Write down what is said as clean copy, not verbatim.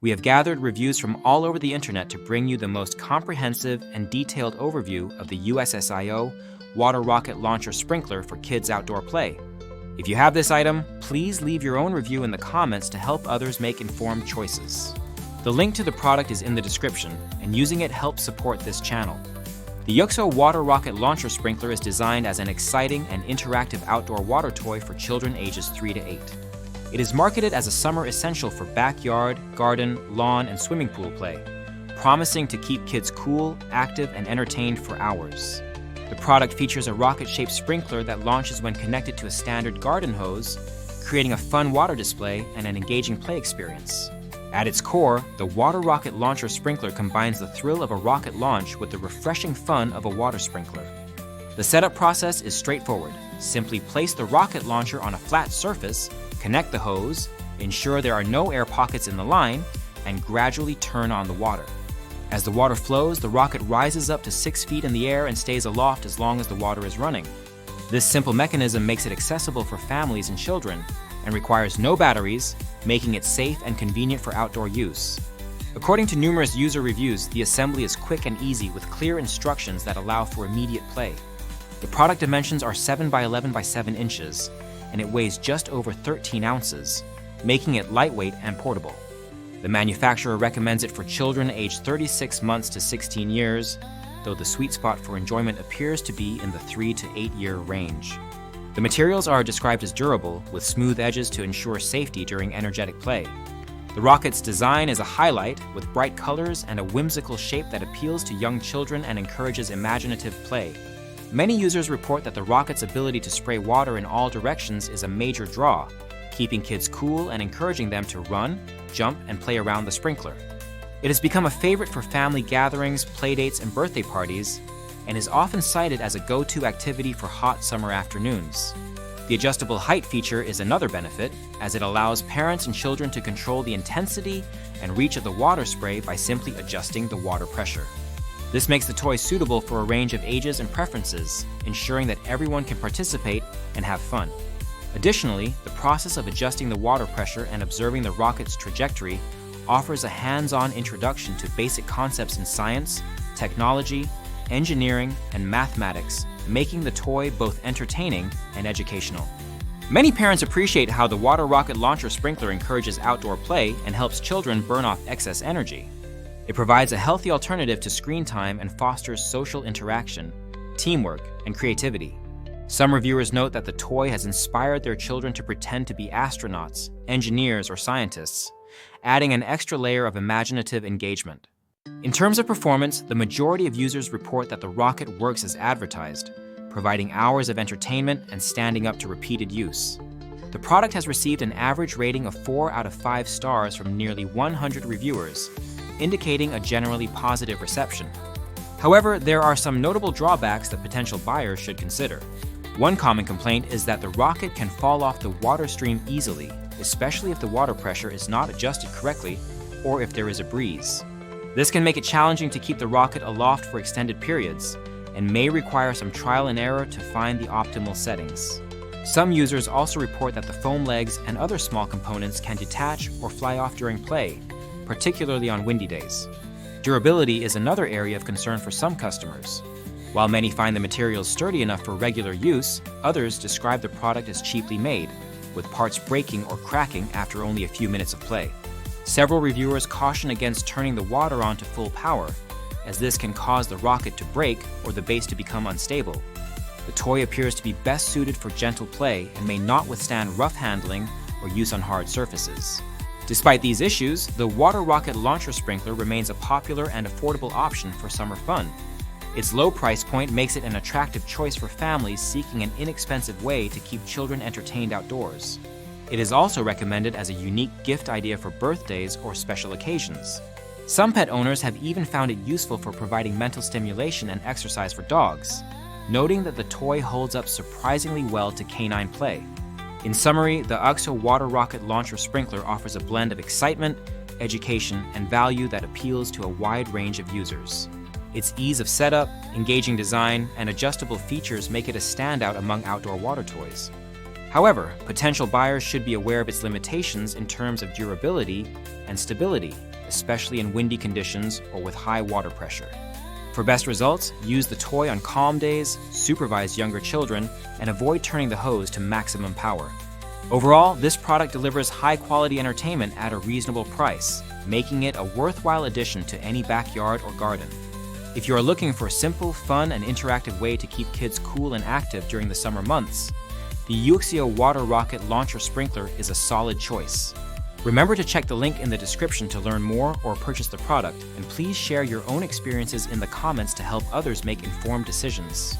We have gathered reviews from all over the internet to bring you the most comprehensive and detailed overview of the USSIO Water Rocket Launcher Sprinkler for kids' outdoor play. If you have this item, please leave your own review in the comments to help others make informed choices. The link to the product is in the description, and using it helps support this channel. The YOXO Water Rocket Launcher Sprinkler is designed as an exciting and interactive outdoor water toy for children ages 3 to 8. It is marketed as a summer essential for backyard, garden, lawn, and swimming pool play, promising to keep kids cool, active, and entertained for hours. The product features a rocket-shaped sprinkler that launches when connected to a standard garden hose, creating a fun water display and an engaging play experience. At its core, the Water Rocket Launcher Sprinkler combines the thrill of a rocket launch with the refreshing fun of a water sprinkler. The setup process is straightforward. Simply place the rocket launcher on a flat surface, connect the hose, ensure there are no air pockets in the line, and gradually turn on the water. As the water flows, the rocket rises up to 6 feet in the air and stays aloft as long as the water is running. This simple mechanism makes it accessible for families and children and requires no batteries, making it safe and convenient for outdoor use. According to numerous user reviews, the assembly is quick and easy with clear instructions that allow for immediate play. The product dimensions are 7 by 11 by 7 inches, and it weighs just over 13 ounces, making it lightweight and portable. The manufacturer recommends it for children aged 36 months to 16 years, though the sweet spot for enjoyment appears to be in the 3 to 8 year range. The materials are described as durable, with smooth edges to ensure safety during energetic play. The rocket's design is a highlight, with bright colors and a whimsical shape that appeals to young children and encourages imaginative play. Many users report that the rocket's ability to spray water in all directions is a major draw, keeping kids cool and encouraging them to run, jump, and play around the sprinkler. It has become a favorite for family gatherings, playdates, and birthday parties, and is often cited as a go-to activity for hot summer afternoons. The adjustable height feature is another benefit, as it allows parents and children to control the intensity and reach of the water spray by simply adjusting the water pressure. This makes the toy suitable for a range of ages and preferences, ensuring that everyone can participate and have fun. Additionally, the process of adjusting the water pressure and observing the rocket's trajectory offers a hands-on introduction to basic concepts in science, technology, engineering, and mathematics, making the toy both entertaining and educational. Many parents appreciate how the Water Rocket Launcher Sprinkler encourages outdoor play and helps children burn off excess energy. It provides a healthy alternative to screen time and fosters social interaction, teamwork, and creativity. Some reviewers note that the toy has inspired their children to pretend to be astronauts, engineers, or scientists, adding an extra layer of imaginative engagement. In terms of performance, the majority of users report that the rocket works as advertised, providing hours of entertainment and standing up to repeated use. The product has received an average rating of 4 out of 5 stars from nearly 100 reviewers, indicating a generally positive reception. However, there are some notable drawbacks that potential buyers should consider. One common complaint is that the rocket can fall off the water stream easily, especially if the water pressure is not adjusted correctly or if there is a breeze. This can make it challenging to keep the rocket aloft for extended periods and may require some trial and error to find the optimal settings. Some users also report that the foam legs and other small components can detach or fly off during play, particularly on windy days. Durability is another area of concern for some customers. While many find the materials sturdy enough for regular use, others describe the product as cheaply made, with parts breaking or cracking after only a few minutes of play. Several reviewers caution against turning the water on to full power, as this can cause the rocket to break or the base to become unstable. The toy appears to be best suited for gentle play and may not withstand rough handling or use on hard surfaces. Despite these issues, the Water Rocket Launcher Sprinkler remains a popular and affordable option for summer fun. Its low price point makes it an attractive choice for families seeking an inexpensive way to keep children entertained outdoors. It is also recommended as a unique gift idea for birthdays or special occasions. Some pet owners have even found it useful for providing mental stimulation and exercise for dogs, noting that the toy holds up surprisingly well to canine play. In summary, the YOXO Water Rocket Launcher Sprinkler offers a blend of excitement, education, and value that appeals to a wide range of users. Its ease of setup, engaging design, and adjustable features make it a standout among outdoor water toys. However, potential buyers should be aware of its limitations in terms of durability and stability, especially in windy conditions or with high water pressure. For best results, use the toy on calm days, supervise younger children, and avoid turning the hose to maximum power. Overall, this product delivers high-quality entertainment at a reasonable price, making it a worthwhile addition to any backyard or garden. If you are looking for a simple, fun, and interactive way to keep kids cool and active during the summer months, the Uxio Water Rocket Launcher Sprinkler is a solid choice. Remember to check the link in the description to learn more or purchase the product, and please share your own experiences in the comments to help others make informed decisions.